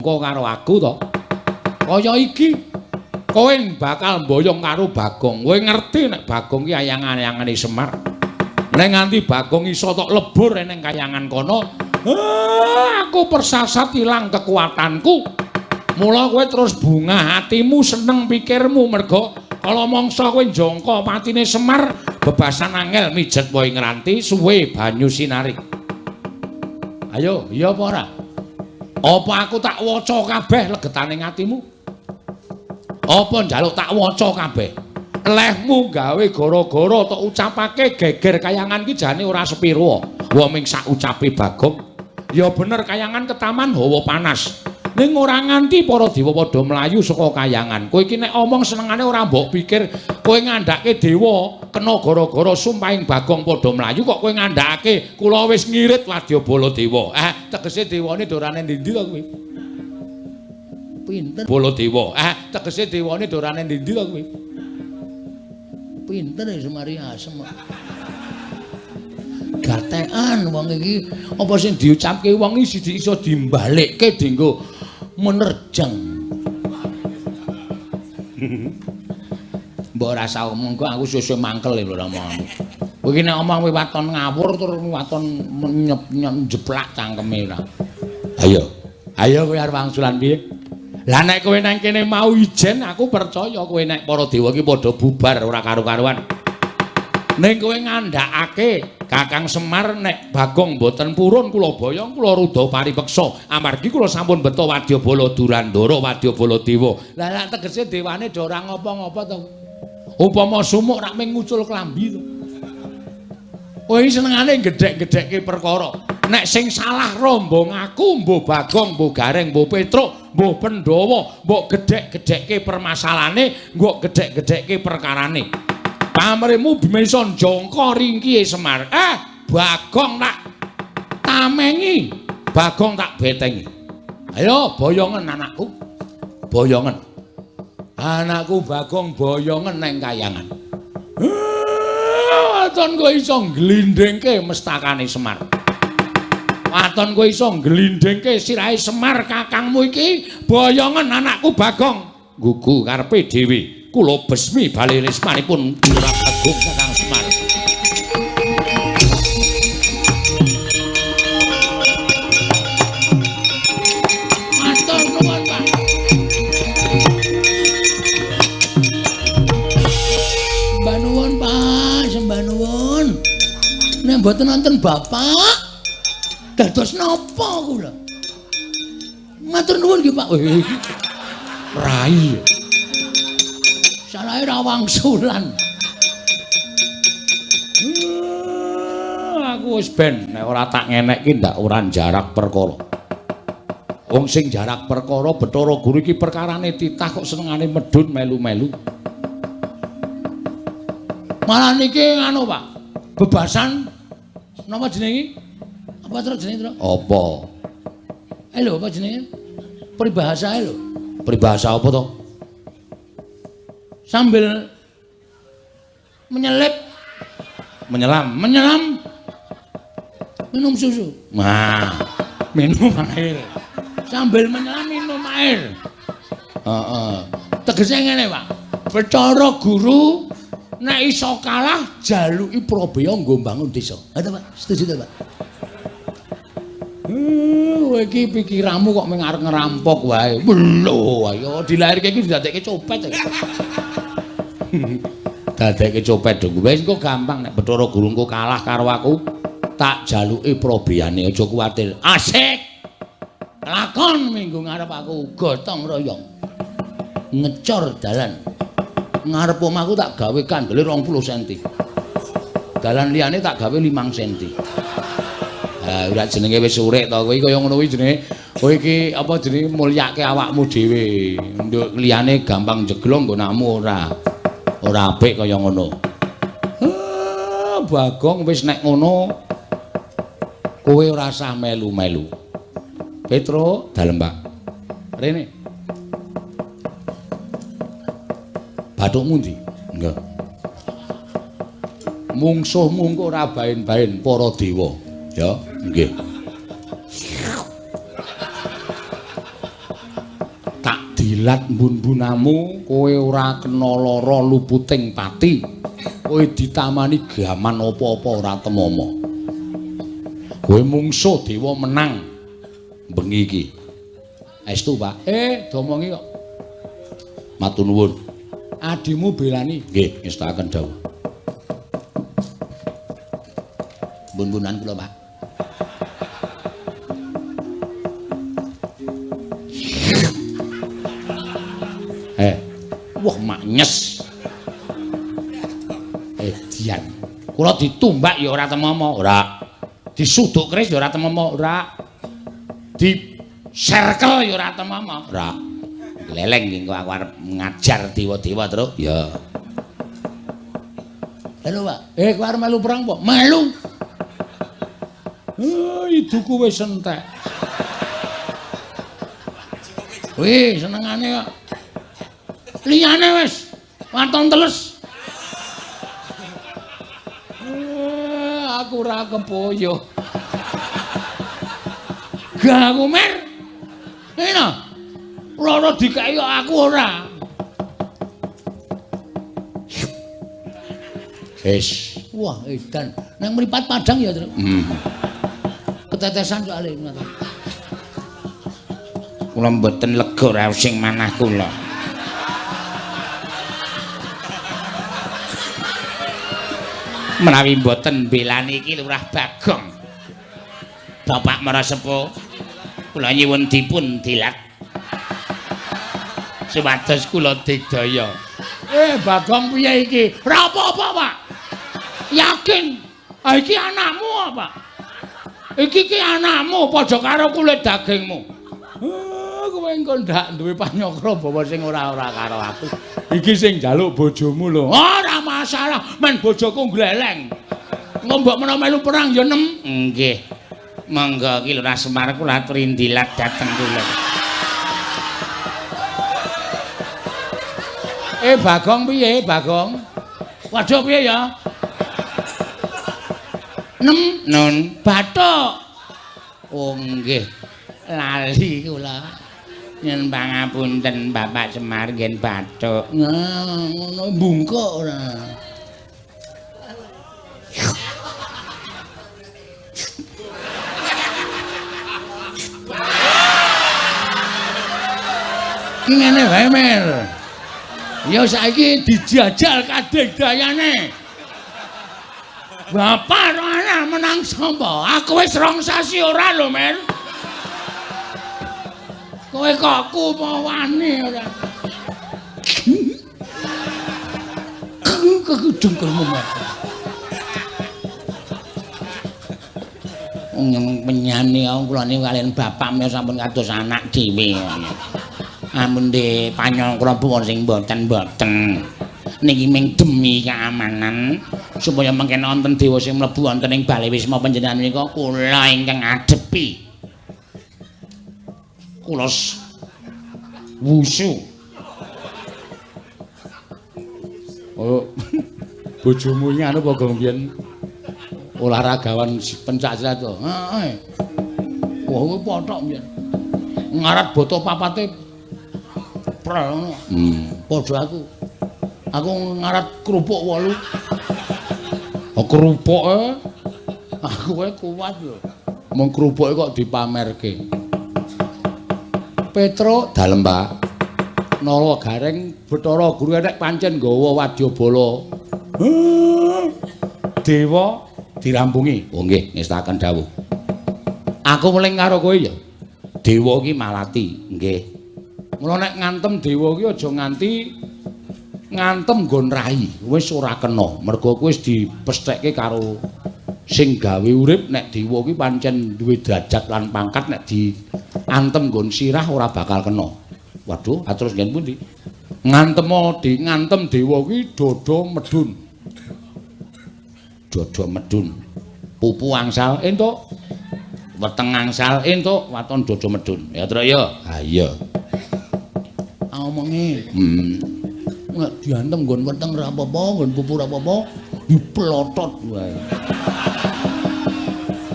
karo aku to. Kaya iki kowe bakal mboyong karo Bagong. Kowe ngerti nek Bagong ki ayang-ayangane Semar. Nek nganti Bagong iso tok lebur ning kayangan kono, aku persasat ilang kekuatanku. Mula kowe terus bungah atimu, seneng pikirmu merga kala mangsa kowe njangka patine Semar, bebasan angel mijet wae ngranti suwe banyu sinarik. Ayo, iya apa ora? Apa aku tak waca kabeh legetaning atimu? Apa njaluk tak waca kabeh? Lehmu gawe gara-gara tok ucapake geger kayangan ki jane ora sepiro. Wa ming sak ucape Bagong. Ya bener kayangan ketaman hawa panas. Ning ora nganti para dewa padha mlayu saka kayangan. Kowe iki nek omong senengane ora mbok pikir kowe ngandhake dewa kena gara-gara sumpahing Bagong padha mlayu kok kowe ngandhake kula wis ngirit Wadyabala dewa. Tegese dewane dorane ndi to kowe? Pinter Baladewa. Tegese dewane dorane ndi to kowe? Pinter Semari Asem. Gatekan wong iki apa sing diucapke wong iki iso dimbalikke dienggo menerjang. Mbok ora usah omong kok aku sesuk mangkel lho omong. Kowe iki nek omong kowe waton ngawur tur waton njeplak cangkeme ora. Ayo. Ayo kowe arep wangsulan piye? Lah nek kowe nang kene mau ijen aku percaya kowe nek para dewa iki padha bubar ora karo-karuan. Ning kowe ngandhakake Kakang Semar nek Bagong mboten purun kula boyong kula rudha paripeksa amargi kula sampun beto Wadyabala Durandara Wadyabala Dewa. Lah tegese dewane do ora ngapa-ngapa to. Upama sumuk rak ming ngucul klambi to. Kowe senengane gedhek-gedhekke perkara. Nek sing salah rombong aku mbuh Bagong, mbuh Gareng, mbuh Petruk, mbuh Pandhawa, mbok gedhek-gedhekke permasalahane, mbok gedhek-gedhekke perkarane. Pamrihmu bisa njangka ringkihe Semar. Bagong tak tamengi, Bagong tak betengi. Ayo boyongen anakku. Boyongen. Anakku Bagong boyongen neng kayangan. Waton kowe iso nglindhengke mestakane Semar. Waton kowe iso nglindhengke sirahe Semar kakangmu iki, boyongen anakku Bagong. Gugu karepe dhewe. Kula besmi bali resmanipun Durang Agung Kakang Semar. Matur nuwun, Pak. Sembah nuwun, Pak, sembah nuwun. Nek mboten wonten Bapak, dados napa kula? Matur nuwun nggih, Pak. Rai. Salahe ra wangsulan. Aku wis ben nek ora tak ngenekke ndak ora jarak perkara. Wong sing jarak perkara Bathara Guru iki perkarane titah kok senengane medhun melu-melu. Malah niki anu, Pak. Bebasan napa jenenge? Apa terus jenenge, Tru? Apa? Lho, apa jenenge? Peribahasa lho. Peribahasa apa to? Sambil menyelam minum susu. Nah, minum air. Sambil menyelam minum air. Tegese ngene, Pak. Bathara Guru nek iso kalah jaluki Prabaya nggo mbangun desa. Ngoten, Pak. Setuju ta, Pak? Kowe iki pikiranmu kok mung arep ngerampok wae. Lho, ayo dilahirke iki didadekke copet. Dadekke copet dong. Wis engko gampang nek Bathara Guru engko kalah karo aku, tak jaluki Prabayane aja kuwatir. Asik. Lakon minggu ngarep aku gotong royong. Ngecor dalan. Ngarep omahku tak gawe kandele 20 cm. Dalan liyane tak gawe 5 cm. Ora jenenge wis urip to kowe kaya ngono kuwi jenenge kowe iki apa jenenge mulyake awakmu dhewe. Nduk liyane gampang jeglong nggonakmu ora apik kaya ngono. Bagong wis nek ngono kowe ora usah melu-melu. Petro dalem, Pak. Rene. Bathukmu ndi? Enggak. Mungsuhmu engko ora baen-baen para dewa. Ya, nggih. dilat mbun-bunamu kowe ora kena lara luputing pati kowe ditamani gaman apa-apa ora temomo kowe mungsuh dewa menang bengi iki estu Pak domongi kok matur nuwun adimu belani nggih ngestaken dawuh mbun-bunan kula Pak wah mak nyes dian kula ditumbak ya ora temomo ora disuduk keris ya ora temomo ora di circle ya ora temomo ora gleleng engko aku arep ngajar dewa-dewa terus ya halo Pak kowe arep melu perang po melu iduku wis entek wih senengane kok liyane wis waton teles aku ora kepoyo gak aku mer eno lara dikai aku ora wis wah edan nang mripat padang ya ketetesan soalé ngoten kula mboten lega ra sing manah kula menawi mboten belani iki Lurah Bagong Bapak Marasepo kula nyuwun dipun dilat supados kula digdaya Bagong piye iki ora apa-apa Pak yakin iki anakmu apa iki anakmu padha karo kulit dagingmu kowe engko ndak duwe panyokro bawa sing ora-ora karo aku iki sing njaluk bojomu lho ora masalah men bojoku gleleng engko mbok menawa melu perang ya nem nggih monggo iki Lurah Semar kula aturi ndilat dhateng kula Bagong piye Bagong waduh piye ya nun bathuk oh nggih lali kula yen pangapunten Bapak Semar ngen bathuk ngono bungkuk ora ngene wae Mer ya saiki dijajal kadegdayane Bapak ana menang sapa aku wis rong sasi ora lho Mer kowe kok kumo wani ora kegedengkelmu penyanyi kula niku kalian bapak menika sampun kados anak dhewe ampun de panyongkra buwon sing mboten niki ming demi keamanan supaya mangken wonten dewa sing mlebu wonten ing Bale Wisma panjenengan menika kula ingkang ngadepi kulos wusu oh bojomu iki anu Bagong biyen olahragawan pencak silat to heeh wah kuwi pothok biyen ngarat boto papate prel ngono padha aku ngarat kerupuk 8 kerupuk aku wae kuat lho mung kerupuke kok dipamerke Petro dalem Pak Nala Gareng Bathara Guru nek pancen nggawa wadyabala dewa dirampungi oh nggih ngestaken dawuh aku muling karo kowe ya dewa iki malati nggih mula nek ngantem dewa iki aja nganti ngantem nggon rai wis ora kena mergo kowe wis dipesthekke karo sing gawe urip nek dewa iki pancen duwe derajat lan pangkat nek diantem nggon sirah ora bakal kena waduh atus ngen pundi ngantem dewa iki dada medun pupu angsal entuk weteng angsal entuk waton dada medun ya Tru ya ha iya omongi nek diantem nggon weteng ora apa-apa nggon pupu ora apa-apa diplotot wae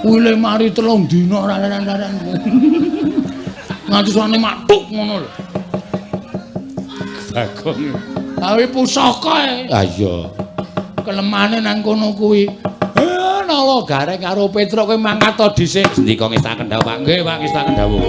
kuwi mari 3 dina ora laran-laran nganti suwane matuk ngono lho Bagong. Awi pusaka e. Ha iya. Kelemane nang kono kuwi. Nawa gareng karo Petruk kowe mangkat to dhisik. Sendika ngestaken dawuh, Pak. Nggih, Pak, ngestaken dawuh.